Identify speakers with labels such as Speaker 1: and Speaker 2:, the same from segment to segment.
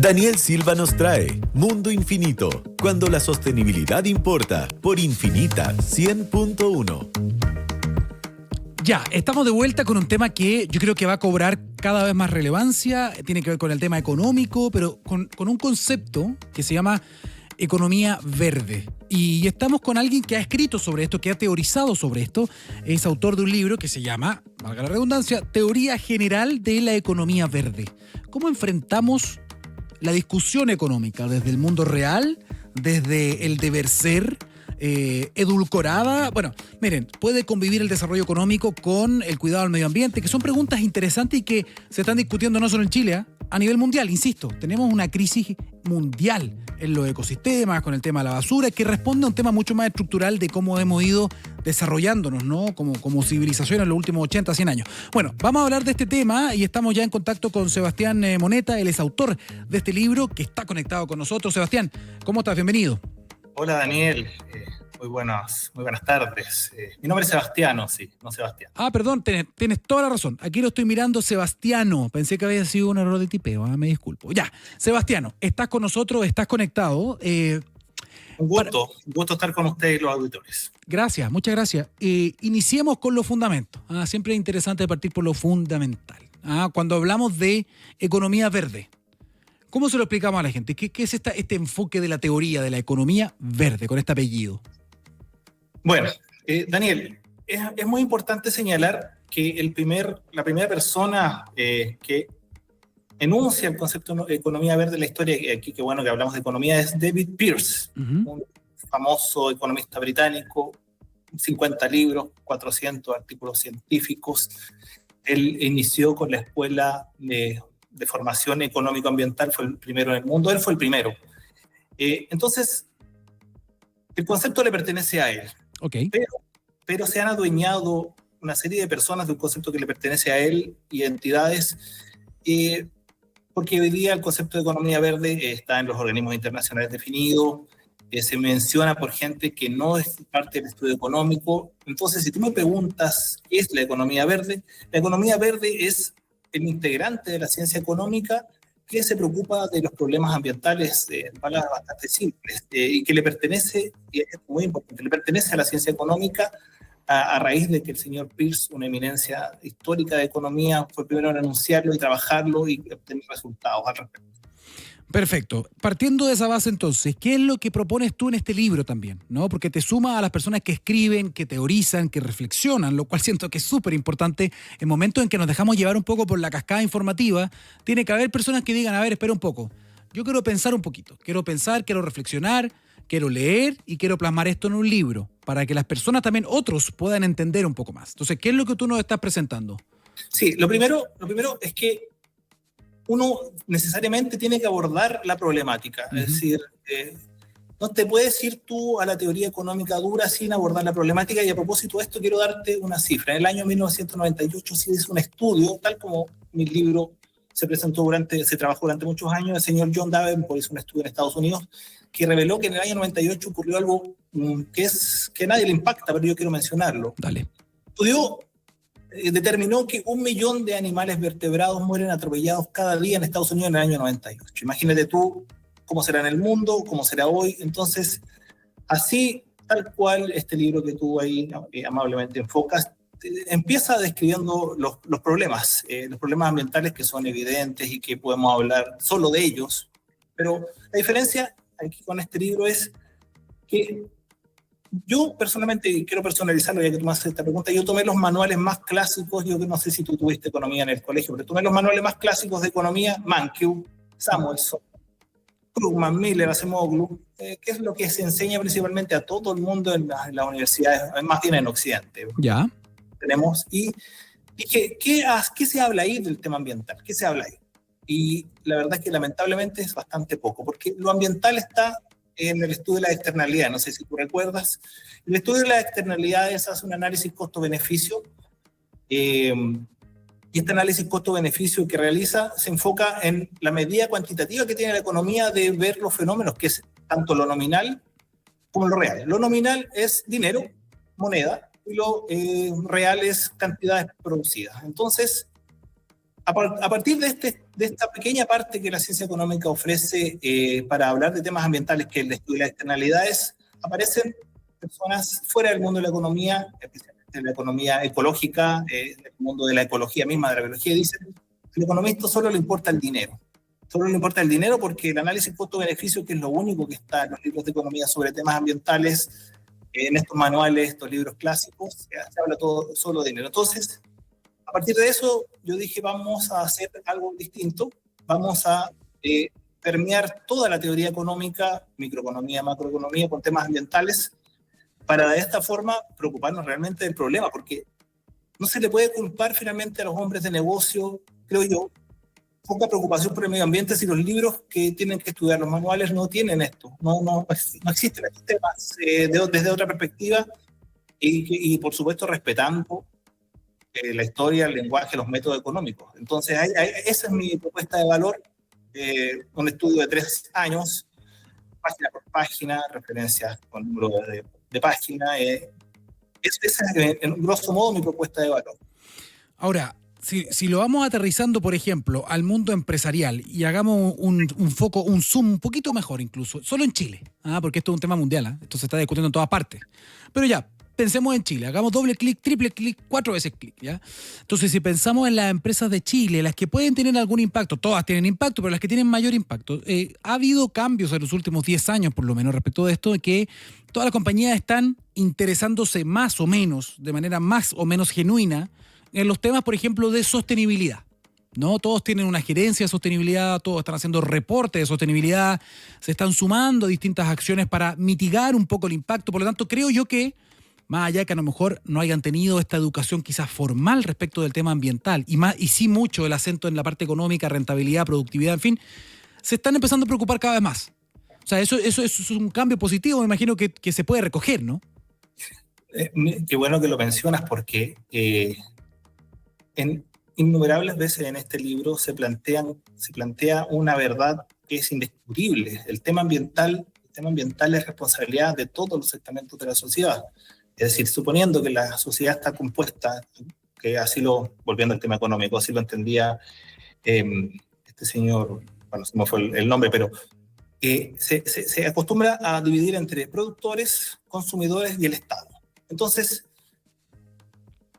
Speaker 1: Daniel Silva nos trae Mundo Infinito, cuando la sostenibilidad importa, por Infinita 100.1.
Speaker 2: Ya, estamos de vuelta con un tema que yo creo que va a cobrar cada vez más relevancia. Tiene que ver con el tema económico, pero con un concepto que se llama economía verde. Y estamos con alguien que ha escrito sobre esto, que ha teorizado sobre esto. Es autor de un libro que se llama, valga la redundancia, Teoría General de la Economía Verde. ¿Cómo enfrentamos la discusión económica desde el mundo real, desde el deber ser, edulcorada? Bueno, miren, puede convivir el desarrollo económico con el cuidado del medio ambiente, que son preguntas interesantes y que se están discutiendo no solo en Chile, a nivel mundial. Insisto, tenemos una crisis mundial en los ecosistemas, con el tema de la basura, que responde a un tema mucho más estructural de cómo hemos ido desarrollándonos, ¿no? Como civilización en los últimos 80, 100 años. Bueno, vamos a hablar de este tema y estamos ya en contacto con Sebastián Moneta. Él es autor de este libro que está conectado con nosotros. Sebastián, ¿cómo estás? Bienvenido.
Speaker 3: Hola Daniel, muy buenas tardes. Mi nombre es Sebastiano, sí, no Sebastián.
Speaker 2: Ah, perdón, tienes toda la razón. Aquí lo estoy mirando, Sebastiano. Pensé que había sido un error de tipeo, me disculpo. Ya, Sebastiano, estás con nosotros, estás conectado.
Speaker 3: Un gusto estar con ustedes y los auditores.
Speaker 2: Gracias, muchas gracias. Iniciemos con los fundamentos. Siempre es interesante partir por lo fundamental. Cuando hablamos de economía verde, ¿cómo se lo explicamos a la gente? ¿Qué es este enfoque de la teoría de la economía verde con este apellido?
Speaker 3: Bueno, Daniel, es muy importante señalar que la primera persona que enuncia el concepto de economía verde en la historia, aquí que bueno que hablamos de economía, es David Pearce, un famoso economista británico, 50 libros, 400 artículos científicos. Él inició con la escuela de formación económico-ambiental, fue el primero en el mundo, él fue el primero. Entonces, el concepto le pertenece a él.
Speaker 2: Okay.
Speaker 3: Pero se han adueñado una serie de personas de un concepto que le pertenece a él y entidades, porque hoy día el concepto de economía verde está en los organismos internacionales definidos, se menciona por gente que no es parte del estudio económico. Entonces, si tú me preguntas qué es la economía verde es el integrante de la ciencia económica que se preocupa de los problemas ambientales de palabras bastante simples, y que le pertenece, y es muy importante, le pertenece a la ciencia económica a raíz de que el señor Pearce, una eminencia histórica de economía, fue el primero en anunciarlo y trabajarlo y obtener resultados al respecto.
Speaker 2: Perfecto. Partiendo de esa base entonces, ¿qué es lo que propones tú en este libro también? ¿No? Porque te suma a las personas que escriben, que teorizan, que reflexionan, lo cual siento que es súper importante. En momentos en que nos dejamos llevar un poco por la cascada informativa, tiene que haber personas que digan, a ver, espera un poco, yo quiero pensar un poquito, quiero pensar, quiero reflexionar, quiero leer y quiero plasmar esto en un libro, para que las personas también, otros, puedan entender un poco más. Entonces, ¿qué es lo que tú nos estás presentando?
Speaker 3: Sí, lo primero es que uno necesariamente tiene que abordar la problemática. Es decir, no te puedes ir tú a la teoría económica dura sin abordar la problemática. Y a propósito de esto, quiero darte una cifra. En el año 1998 se hizo un estudio, tal como mi libro se trabajó durante muchos años. El señor John Davenport hizo un estudio en Estados Unidos que reveló que en el año 98 ocurrió algo que a nadie le impacta, pero yo quiero mencionarlo.
Speaker 2: Dale.
Speaker 3: Estudió determinó que 1 millón de animales vertebrados mueren atropellados cada día en Estados Unidos en el año 98. Imagínate tú cómo será en el mundo, cómo será hoy. Entonces, así, tal cual, este libro que tú ahí amablemente enfocas, empieza describiendo los problemas ambientales que son evidentes y que podemos hablar solo de ellos. Pero la diferencia aquí con este libro es que yo personalmente quiero personalizarlo, ya que tú me haces esta pregunta. Yo tomé los manuales más clásicos, yo no sé si tú tuviste economía en el colegio, pero tomé los manuales más clásicos de economía, Mankiw, Samuelson, Krugman, Miller, Acemoglu, que es lo que se enseña principalmente a todo el mundo en las universidades, más bien en Occidente.
Speaker 2: Ya.
Speaker 3: Tenemos, y dije, ¿qué se habla ahí del tema ambiental? ¿Qué se habla ahí? Y la verdad es que lamentablemente es bastante poco, porque lo ambiental está en el estudio de las externalidades. No sé si tú recuerdas. El estudio de las externalidades hace un análisis costo-beneficio, y este análisis costo-beneficio que realiza se enfoca en la medida cuantitativa que tiene la economía de ver los fenómenos, que es tanto lo nominal como lo real. Lo nominal es dinero, moneda, y lo real es cantidades producidas. Entonces, a partir de de esta pequeña parte que la ciencia económica ofrece para hablar de temas ambientales, que es el estudio de las externalidades, aparecen personas fuera del mundo de la economía, especialmente de la economía ecológica, del mundo de la ecología misma, de la biología, y dicen, al economista solo le importa el dinero. Solo le importa el dinero porque el análisis costo-beneficio, que es lo único que está en los libros de economía sobre temas ambientales, en estos manuales, estos libros clásicos, se habla todo solo de dinero. Entonces, a partir de eso, yo dije, vamos a hacer algo distinto, vamos a permear toda la teoría económica, microeconomía, macroeconomía, con temas ambientales, para de esta forma preocuparnos realmente del problema, porque no se le puede culpar finalmente a los hombres de negocio, creo yo, poca preocupación por el medio ambiente si los libros que tienen que estudiar, los manuales, no tienen esto, no existen temas desde otra perspectiva y por supuesto respetando la historia, el lenguaje, los métodos económicos. Entonces, esa es mi propuesta de valor, un estudio de 3 años, página por página, referencias con número de página. Esa es, en grosso modo, mi propuesta de valor.
Speaker 2: Ahora, si lo vamos aterrizando, por ejemplo, al mundo empresarial y hagamos un foco, un zoom un poquito mejor incluso, solo en Chile, porque esto es un tema mundial, esto se está discutiendo en todas partes. Pero ya, pensemos en Chile, hagamos doble clic, triple clic, 4 veces clic, ¿ya? Entonces, si pensamos en las empresas de Chile, las que pueden tener algún impacto, todas tienen impacto, pero las que tienen mayor impacto, ha habido cambios en los últimos 10 años, por lo menos, respecto de esto, de que todas las compañías están interesándose más o menos, de manera más o menos genuina, en los temas, por ejemplo, de sostenibilidad. ¿No? Todos tienen una gerencia de sostenibilidad, todos están haciendo reportes de sostenibilidad, se están sumando distintas acciones para mitigar un poco el impacto. Por lo tanto, creo yo que, más allá de que a lo mejor no hayan tenido esta educación quizás formal respecto del tema ambiental, y sí mucho el acento en la parte económica, rentabilidad, productividad, en fin, se están empezando a preocupar cada vez más. O sea, eso es un cambio positivo, me imagino que se puede recoger, ¿no?
Speaker 3: Qué bueno que lo mencionas, porque en innumerables veces en este libro se plantea una verdad que es indiscutible. El tema ambiental es responsabilidad de todos los estamentos de la sociedad. Es decir, suponiendo que la sociedad está compuesta, que volviendo al tema económico, así lo entendía este señor, bueno, se me fue el nombre, pero se acostumbra a dividir entre productores, consumidores y el Estado. Entonces,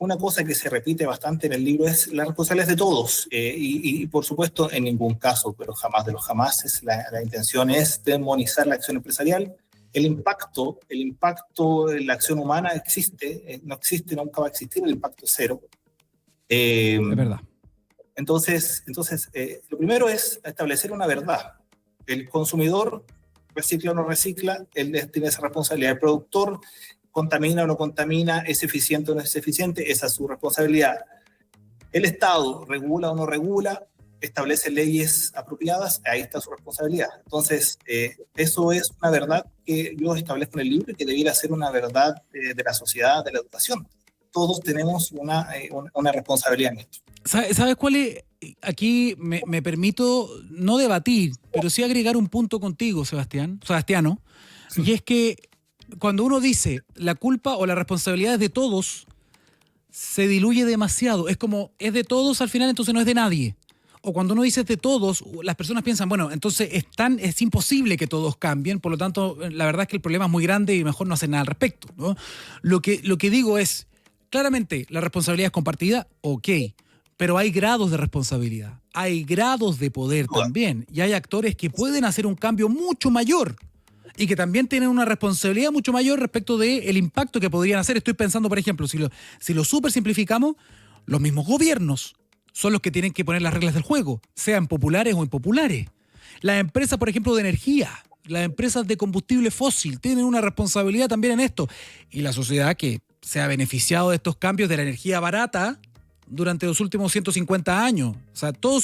Speaker 3: una cosa que se repite bastante en el libro es la responsabilidad de todos, y por supuesto en ningún caso, pero jamás de los jamases, la intención es demonizar la acción empresarial. El impacto en la acción humana existe, no existe, nunca va a existir, el impacto es cero.
Speaker 2: Es verdad.
Speaker 3: Entonces lo primero es establecer una verdad. El consumidor recicla o no recicla, él tiene esa responsabilidad. El productor contamina o no contamina, es eficiente o no es eficiente, esa es su responsabilidad. El Estado regula o no regula, establece leyes apropiadas, ahí está su responsabilidad. Entonces, eso es una verdad que yo establezco en el libro y que debiera ser una verdad de la sociedad, de la educación. Todos tenemos una responsabilidad en esto.
Speaker 2: ¿Sabes cuál es? Aquí me permito no debatir, pero sí agregar un punto contigo, Sebastiano, sí. Y es que cuando uno dice la culpa o la responsabilidad es de todos, se diluye demasiado. Es como, es de todos al final, entonces no es de nadie. O cuando uno dice de todos, las personas piensan, bueno, entonces es imposible que todos cambien, por lo tanto, la verdad es que el problema es muy grande y mejor no hacer nada al respecto, ¿no? Lo que digo es, claramente, la responsabilidad es compartida, ok, pero hay grados de responsabilidad, hay grados de poder también, y hay actores que pueden hacer un cambio mucho mayor y que también tienen una responsabilidad mucho mayor respecto del impacto que podrían hacer. Estoy pensando, por ejemplo, si lo súper simplificamos, los mismos gobiernos son los que tienen que poner las reglas del juego, sean populares o impopulares. Las empresas, por ejemplo, de energía, las empresas de combustible fósil, tienen una responsabilidad también en esto. Y la sociedad que se ha beneficiado de estos cambios de la energía barata durante los últimos 150 años. O sea, todos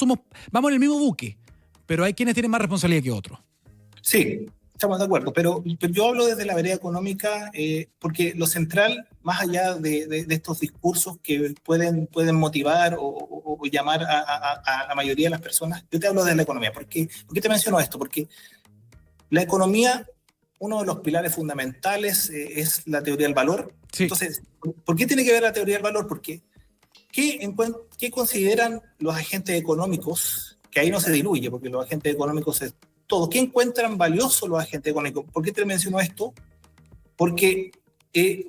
Speaker 2: vamos en el mismo buque, pero hay quienes tienen más responsabilidad que otros.
Speaker 3: Sí, estamos de acuerdo, pero yo hablo desde la vereda económica, porque lo central, más allá de estos discursos que pueden motivar o llamar a la mayoría de las personas, yo te hablo de la economía. ¿Por qué te menciono esto? Porque la economía, uno de los pilares fundamentales es la teoría del valor. Sí. Entonces, ¿por qué tiene que ver la teoría del valor? Porque ¿qué consideran los agentes económicos que ahí no se diluye, porque los agentes económicos es todo. ¿Qué encuentran valioso los agentes económicos? ¿Por qué te menciono esto? Porque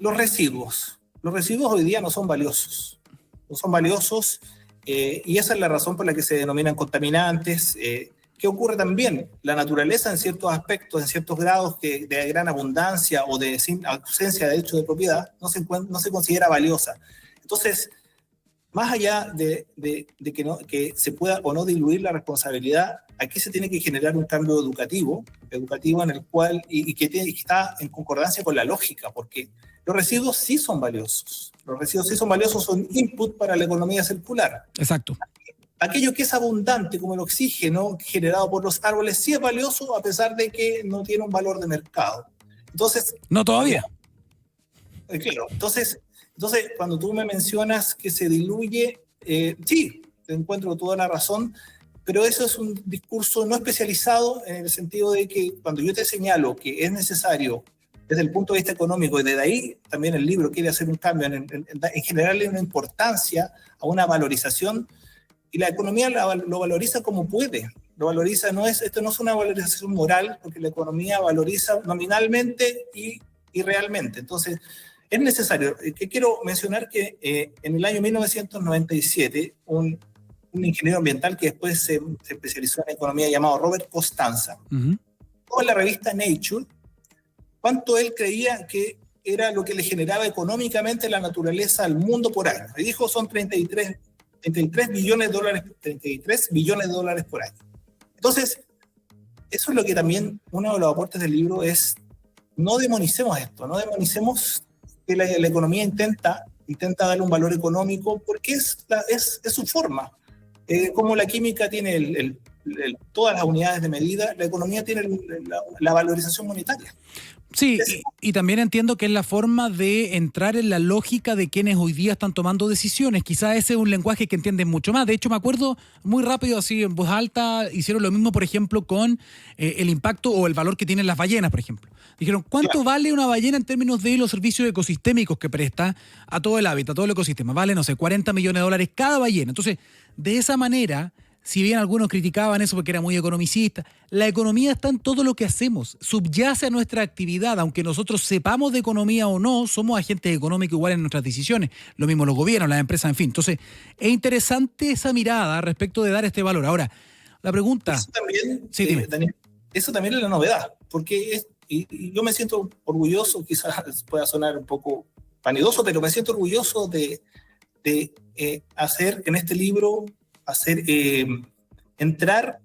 Speaker 3: los residuos hoy día no son valiosos. No son valiosos y esa es la razón por la que se denominan contaminantes. ¿Qué ocurre también? La naturaleza en ciertos aspectos, en ciertos grados de gran abundancia o de ausencia de derecho de propiedad, no se considera valiosa. Entonces, más allá de que se pueda o no diluir la responsabilidad, aquí se tiene que generar un cambio educativo en el cual, y que está en concordancia con la lógica, porque los residuos sí son valiosos. Los residuos sí son valiosos, son input para la economía circular.
Speaker 2: Exacto.
Speaker 3: Aquello que es abundante, como el oxígeno generado por los árboles, sí es valioso a pesar de que no tiene un valor de mercado. Entonces,
Speaker 2: no todavía.
Speaker 3: Claro, entonces, cuando tú me mencionas que se diluye, sí, te encuentro toda la razón, pero eso es un discurso no especializado en el sentido de que cuando yo te señalo que es necesario desde el punto de vista económico, y desde ahí también el libro quiere hacer un cambio en generarle una importancia a una valorización, y la economía lo valoriza como puede. Lo valoriza, esto no es una valorización moral, porque la economía valoriza nominalmente y realmente. Entonces, es necesario. Quiero mencionar que en el año 1997, un ingeniero ambiental que después se especializó en economía llamado Robert Costanza, en la revista Nature, cuánto él creía que era lo que le generaba económicamente la naturaleza al mundo por año. Y dijo, son 33 billones de dólares por año. Entonces, eso es lo que también uno de los aportes del libro es, no demonicemos esto, no demonicemos que la economía intenta darle un valor económico, porque es su forma. Como la química tiene todas las unidades de medida, la economía tiene la valorización monetaria.
Speaker 2: Sí, y también entiendo que es la forma de entrar en la lógica de quienes hoy día están tomando decisiones. Quizás ese es un lenguaje que entienden mucho más. De hecho, me acuerdo muy rápido, así en voz alta, hicieron lo mismo, por ejemplo, con el impacto o el valor que tienen las ballenas, por ejemplo. Dijeron, ¿cuánto vale una ballena en términos de los servicios ecosistémicos que presta a todo el hábitat, a todo el ecosistema? Vale, no sé, 40 millones de dólares cada ballena. Entonces, de esa manera, si bien algunos criticaban eso porque era muy economicista, la economía está en todo lo que hacemos, subyace a nuestra actividad, aunque nosotros sepamos de economía o no, somos agentes económicos iguales en nuestras decisiones, lo mismo los gobiernos, las empresas, en fin. Entonces, es interesante esa mirada respecto de dar este valor. Ahora, la pregunta...
Speaker 3: Eso también,
Speaker 2: sí, dime.
Speaker 3: Daniel, eso también es la novedad, porque y yo me siento orgulloso, quizás pueda sonar un poco vanidoso, pero me siento orgulloso de hacer en este libro, entrar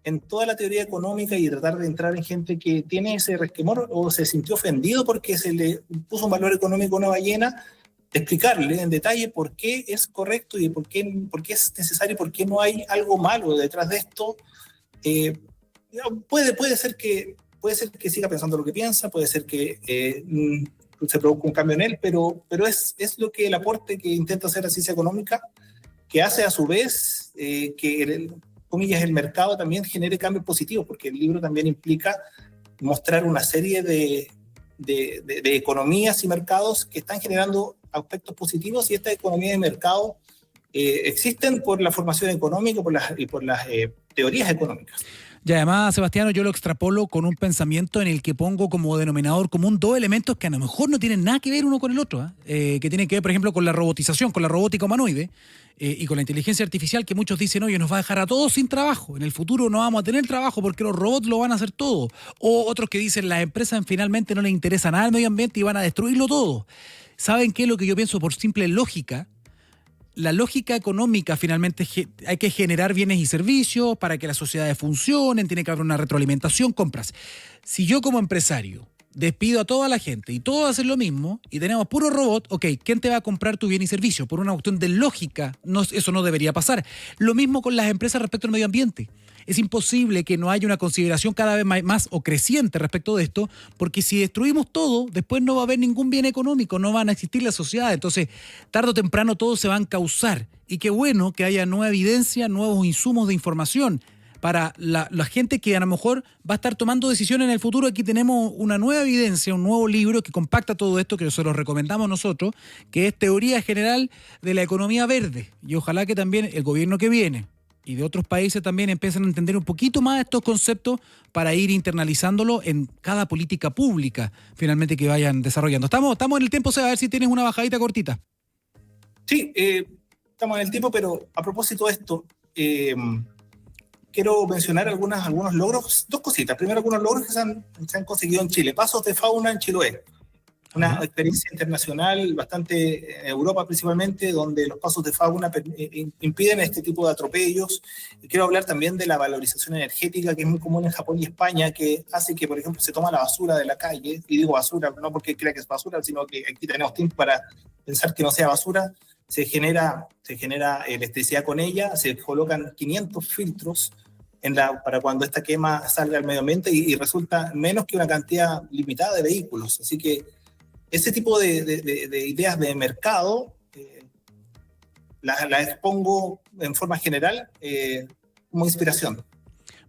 Speaker 3: en toda la teoría económica y tratar de entrar en gente que tiene ese resquemor o se sintió ofendido porque se le puso un valor económico a una ballena, explicarle en detalle por qué es correcto y por qué es necesario y por qué no hay algo malo detrás de esto. Puede ser que siga pensando lo que piensa, puede ser que se produzca un cambio en él, pero es lo que el aporte que intenta hacer la ciencia económica, que hace a su vez que, comillas, el mercado también genere cambios positivos, porque el libro también implica mostrar una serie de economías y mercados que están generando aspectos positivos, y estas economías de mercado existen por la formación económica y por las teorías económicas.
Speaker 2: Y además, Sebastiano, yo lo extrapolo con un pensamiento en el que pongo como denominador común dos elementos que a lo mejor no tienen nada que ver uno con el otro, que tienen que ver, por ejemplo, con la robotización, con la robótica humanoide y con la inteligencia artificial, que muchos dicen, oye, nos va a dejar a todos sin trabajo. En el futuro no vamos a tener trabajo porque los robots lo van a hacer todo. O otros que dicen, las empresas finalmente no les interesa nada el medio ambiente y van a destruirlo todo. ¿Saben qué es lo que yo pienso por simple lógica? La lógica económica, finalmente hay que generar bienes y servicios para que las sociedades funcionen, tiene que haber una retroalimentación, compras. Si yo como empresario despido a toda la gente y todos hacen lo mismo y tenemos puro robot, ok, ¿quién te va a comprar tu bien y servicio? Por una cuestión de lógica, eso no debería pasar. Lo mismo con las empresas respecto al medio ambiente. Es imposible que no haya una consideración cada vez más o creciente respecto de esto, porque si destruimos todo, después no va a haber ningún bien económico, no van a existir las sociedades. Entonces, tarde o temprano todo se va a encauzar. Y qué bueno que haya nueva evidencia, nuevos insumos de información para la gente que a lo mejor va a estar tomando decisiones en el futuro. Aquí tenemos una nueva evidencia, un nuevo libro que compacta todo esto, que se lo recomendamos nosotros, que es Teoría General de la Economía Verde. Y ojalá que también el gobierno que viene, y de otros países también empiecen a entender un poquito más estos conceptos para ir internalizándolo en cada política pública, finalmente, que vayan desarrollando. Estamos en el tiempo, Seba, a ver si tienes una bajadita cortita.
Speaker 3: Sí, estamos en el tiempo, pero a propósito de esto, quiero mencionar algunos logros, dos cositas. Primero, algunos logros que se han conseguido en Chile. Pasos de fauna en Chiloé. Una experiencia internacional bastante en Europa principalmente, donde los pasos de fauna impiden este tipo de atropellos. Y quiero hablar también de la valorización energética, que es muy común en Japón y España, que hace que, por ejemplo, se toma la basura de la calle, y digo basura no porque crea que es basura, sino que aquí tenemos tiempo para pensar que no sea basura. Se genera electricidad con ella, se colocan 500 filtros para cuando esta quema salga al medio ambiente y resulta menos que una cantidad limitada de vehículos. Así que ese tipo de ideas de mercado las expongo en forma general como inspiración.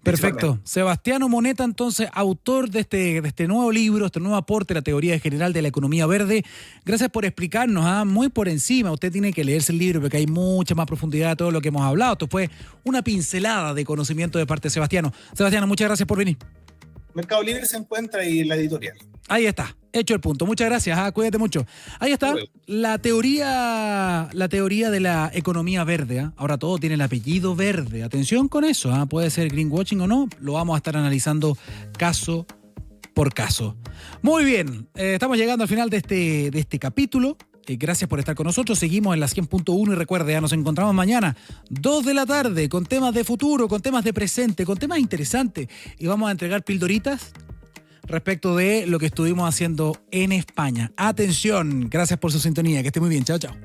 Speaker 2: Perfecto. Sebastiano Moneta, entonces, autor de este nuevo libro, este nuevo aporte, la teoría general de la economía verde. Gracias por explicarnos, muy por encima. Usted tiene que leerse el libro porque hay mucha más profundidad de todo lo que hemos hablado. Esto fue una pincelada de conocimiento de parte de Sebastiano. Sebastiano, muchas gracias por venir.
Speaker 3: Mercado Libre se encuentra ahí en la editorial.
Speaker 2: Ahí está, hecho el punto. Muchas gracias, cuídate mucho. Ahí está la teoría de la economía verde. Ahora todo tiene el apellido verde. Atención con eso, puede ser greenwashing o no. Lo vamos a estar analizando caso por caso. Muy bien, estamos llegando al final de este capítulo. Gracias por estar con nosotros. Seguimos en la 100.1 y recuerde, nos encontramos mañana 2 de la tarde con temas de futuro, con temas de presente, con temas interesantes, y vamos a entregar pildoritas respecto de lo que estuvimos haciendo en España. Atención, gracias por su sintonía, que esté muy bien, chao, chao.